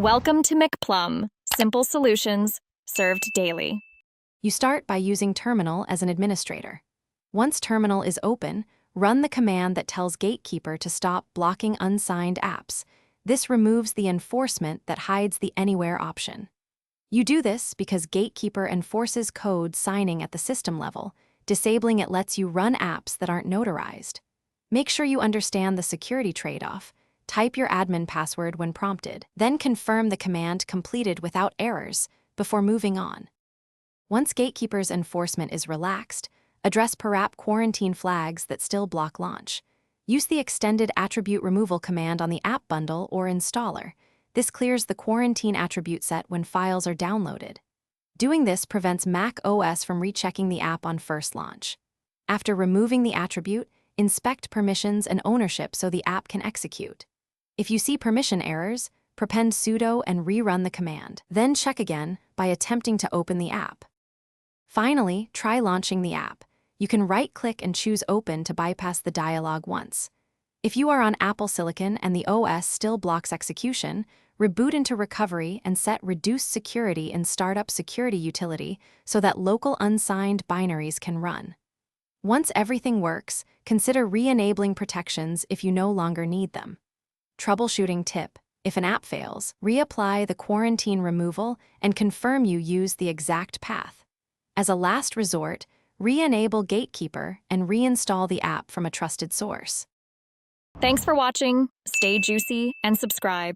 Welcome to McPlum, simple solutions served daily. You start by using Terminal as an administrator. Once Terminal is open, run the command that tells Gatekeeper to stop blocking unsigned apps. This removes the enforcement that hides the Anywhere option. You do this because Gatekeeper enforces code signing at the system level. Disabling it lets you run apps that aren't notarized. Make sure you understand the security trade-off. Type your admin password when prompted, then confirm the command completed without errors before moving on. Once Gatekeeper's enforcement is relaxed, address per app quarantine flags that still block launch. Use the extended attribute removal command on the app bundle or installer. This clears the quarantine attribute set when files are downloaded. Doing this prevents macOS from rechecking the app on first launch. After removing the attribute, inspect permissions and ownership so the app can execute. If you see permission errors, prepend sudo and rerun the command. Then check again by attempting to open the app. Finally, try launching the app. You can right-click and choose Open to bypass the dialog once. If you are on Apple Silicon and the OS still blocks execution, reboot into recovery and set Reduced Security in Startup Security Utility so that local unsigned binaries can run. Once everything works, consider re-enabling protections if you no longer need them. Troubleshooting tip: if an app fails, reapply the quarantine removal and confirm you use the exact path. As a last resort, re-enable Gatekeeper and reinstall the app from a trusted source. Thanks for watching. Stay juicy and subscribe.